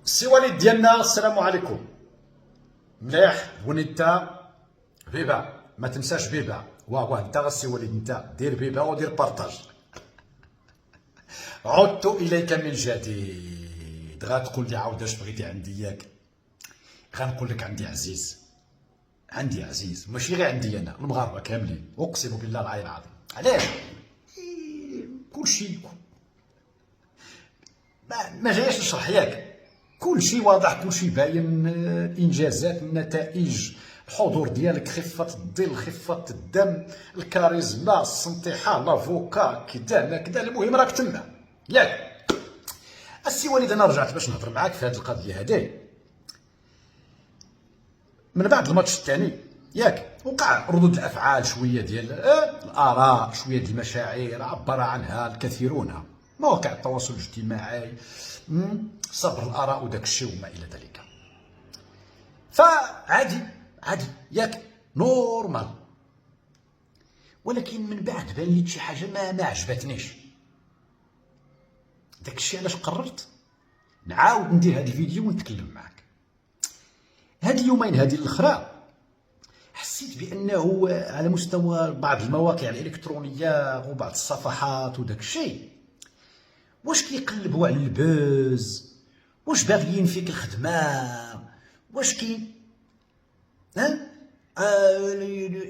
السي وليد ديالنا السلام عليكم. مليح ونتا بيبا ما تنساش بيبا. واه انت السي وليد انت دير بيبا ودير بارطاج. عدت اليك من جديد. غتقول لي عاود اش بغيتي عندي ياك؟ غنقول لك عندي عزيز، عندي عزيز ماشي غير عندي انا، المغاربه كاملين اقسم بالله العلي العظيم. علاش؟ كلشي ما جايش نشرح ياك، كلشي واضح كلشي باين. انجازات، النتائج، الحضور ديالك، خفه الظل، خفه الدم، الكاريزما، السنطحه، لافوكا، كدا ما كدا. المهم راك تما ياك. السي وليد انا رجعت باش نهضر معاك في هذه القضيه هذه من بعد الماتش الثاني ياك. وقع ردود الافعال شويه ديال الاراء، شويه ديال المشاعر عبر عنها الكثيرون، مواقع التواصل الاجتماعي، صبر الاراء وداك الشيء وما الى ذلك. فعادي عادي ياك، نورمال. ولكن من بعد بان لي شي حاجه ما عجبتنيش. داك الشيء علاش قررت نعاود ندير هذا الفيديو ونتكلم معك. هاد اليومين هادي الاخرى حسيت بانه على مستوى بعض المواقع الالكترونيه وبعض الصفحات وداك الشيء، واش كيقلبوا على البوز، واش باغيين فيك الخدمه، واش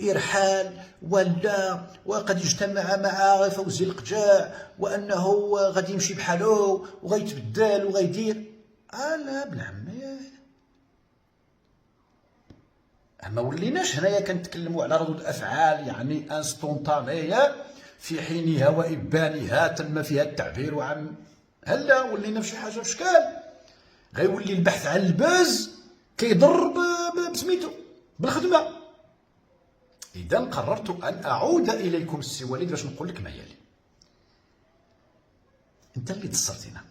إرحال ولا وقد اجتمع مع فوزي القجاع وأنه غادي يمشي بحالو وغيتبدل وغيدير. لا ابن عمي، ما وليناش هنايا كنتكلموا على ردود افعال يعني انستونطانيه في حينها وابانها، تم فيها التعبير عن. هلا ولينا في شي حاجه بشكال غيولي البحث عن البوز كيضر بسميتو بالخدمه. اذا قررت ان اعود اليكم السي وليد باش نقول لك ما يلي. انت اللي تصرتينا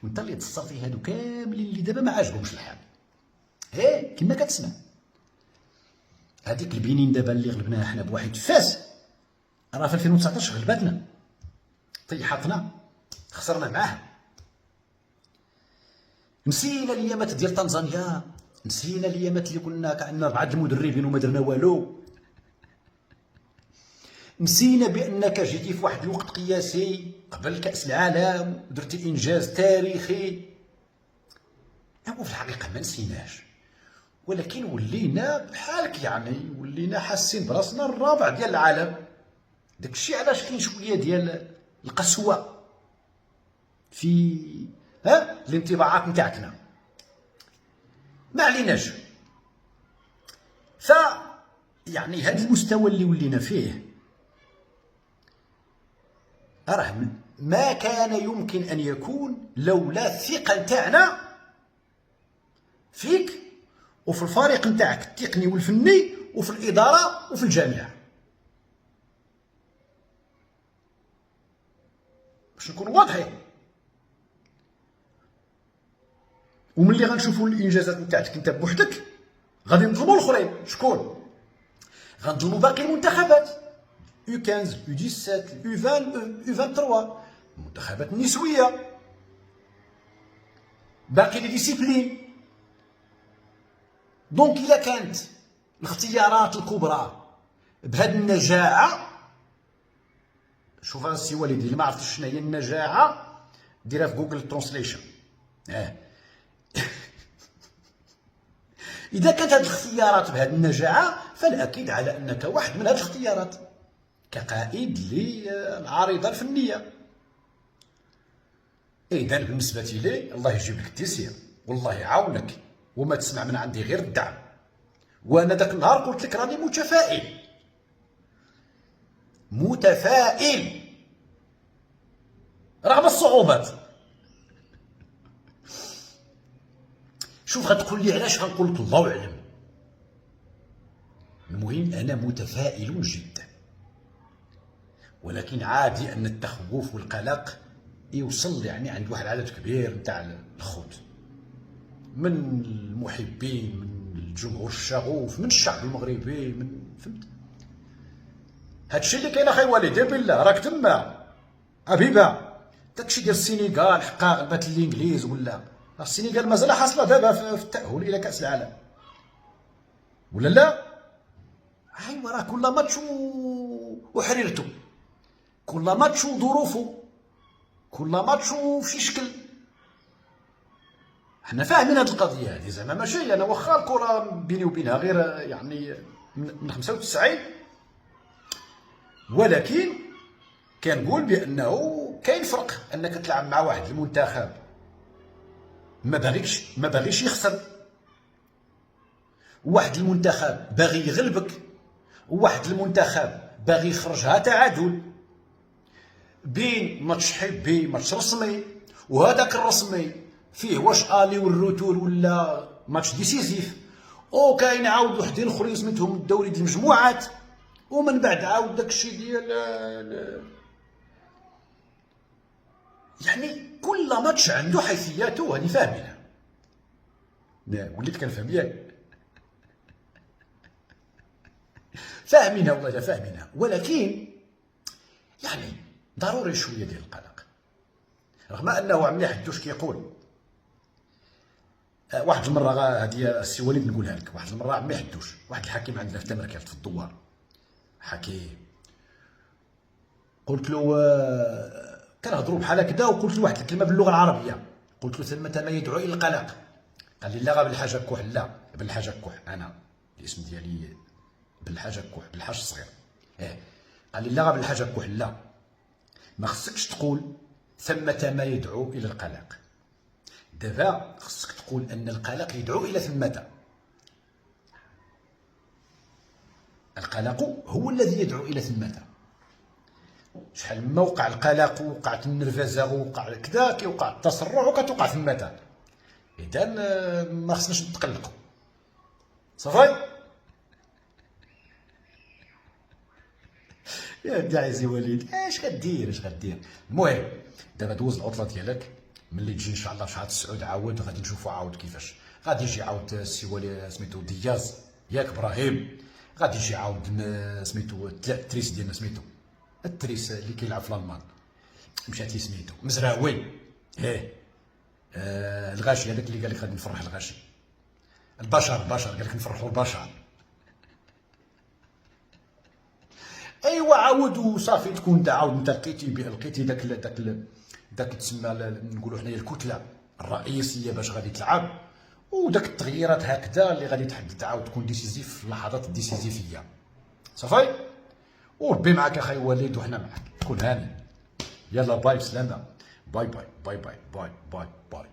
وانت اللي تصرتي هادو كاملين اللي دابا ما عاجبهمش الحال. كما كتسمع هذيك البنين دابا اللي غلبناها حنا بواحد فاس، راه في 2019 غلبتنا، طيحتنا، خسرنا معاها. نسينا الايامات ديال طنزانيا، نسينا الايامات اللي كنا عندنا 4 المدربين وما درنا والو. نسينا بانك جيتي في واحد الوقت قياسي قبل كاس العالم ودرتي انجاز تاريخي. وفي الحقيقه ما نسيناش، ولكن ولينا بحالك يعني، ولينا حاسين براسنا الرابع ديال العالم. داكشي علاش كاين شويه ديال القسوه في الانطباعات نتاعتنا. ما عليناش. يعني هذا المستوى اللي ولينا فيه راه ما كان يمكن ان يكون لولا الثقه نتاعنا فيك وفي الفريق نتاعك التقني والفني وفي الاداره وفي الجامعه. باش نكونوا واضحين، وملي غنشوفوا الانجازات نتاعك انت بوحدك غادي نظلموا الاخرين. شكون؟ غنظلموا باقي المنتخبات، U15 U17 U20 U23، المنتخبات النسويه، باقي لي ديسيبلين. دونك الا كانت الاختيارات الكبرى بهذه النجاعه، شوف السي وليد اللي ما عرفتش شنو هي النجاعه ديرها في جوجل ترانسليشن. اذا كانت هذه الاختيارات بهذه النجاعه فالاكيد على انك واحد من هذه الاختيارات كقائد للعارضه الفنيه. اذا بالنسبه لي الله يجيب لك التيسير والله يعاونك، وما تسمع من عندي غير الدعم. وانا ذاك النهار قلت لك راني متفائل رغم الصعوبات. شوف غتقول لي علاش، غنقول لك الله اعلم. المهم انا متفائل جدا، ولكن عادي ان التخوف والقلق يوصل يعني عند واحد العدد كبير نتاع الخوت من المحبين، من الجمهور الشغوف، من الشعب المغربي، من فهمت هادشي اللي كاين. اخي وليد بالله راك تما حبيبه، داكشي ديال السينيغال حقا غلبات الانجليز ولا السينيغال مازال حاصله دابا في التاهل الى كاس العالم ولا لا؟ ايوا راه كل ماتش وحريرته، كل ماتش وظروفه، كل ماتش وفي شكل. حنا فاهمين هاد القضيه هادي زعما ماشي انا واخا الكره بيني وبينها غير يعني من 95، ولكن كنقول بانه كاين فرق انك تلعب مع واحد المنتخب ما باغيش يخسر، واحد المنتخب باغي يغلبك، وواحد المنتخب باغي يخرجها تعادل، بين ماتش حبي ماتش رسمي، وهذاك الرسمي فيه واش الي والروتور ولا ماتش ديسيزيف، وكاين عاود وحدين اخرين سميتهم الدوري ديال المجموعات، ومن بعد عاود داكشي ديال يعني كل ماتش عنده حيثياته. هذه فاهمينها، وليت كنفهم ياك، فاهمينها والله فاهمينها، ولكن يعني ضروري شويه ديال القلق. رغم انه عمي حدوش كيقول واحد المره، هذه السي وليد نقولها لك، واحد المره عمي حدوش واحد الحكيم عندنا في تمركات في الدوار، حكيم قلت له كنهضروا بحال هكذا، وقلت له واحد الكلمه باللغه العربيه، قلت له ثمة ما يدعو الى القلق. قال لي لا بالحاجه كح، لا بالحاجه كح، انا الاسم ديالي بالحاجه كح، بالحاج الصغير، قال لي لا بالحاجه كح، لا ما خصكش تقول ثمة ما يدعو الى القلق، دابا خصك تقول ان القلق يدعو الى ثمة. القلق هو الذي يدعو الى ثمة. شحال ما وقع القلق وقعت النرفزه ووقع كذا، كيوقع التسرع وكتوقع ثمة. اذا ما خصناش نتقلقوا، صافي يا داعي وليد، اش غدير. المهم دابا دوز العطله ديالك، ملي تجي ان شاء الله في شهر 9 عاود غادي نشوفوا عاود كيفاش غادي يجي عاود السي وليد سميتو دياز ياك ابراهيم، غادي يجي عاود سميتو التريس ديالنا سميتو التريس اللي كيلعب في الالمان، مشات لي سميتو مزراوي، الغاشي هذاك اللي قال لك غادي نفرح الغاشي، البشر قال لك نفرحوا البشر. ايوا عاود وصافي، تكون انت عاود انت لقيتي داك تسمى نقولوا حنايا الكتله الرئيسيه باش غادي تلعب، وداك التغييرات هكذا اللي غادي تحدد عاود تكون ديسيزيف في اللحظات الديسيزيفيه، صافي. وربي معاك اخي وليد وحنا معاك، تكون هاني. يلا باي بسلامه، باي باي باي باي باي باي باي.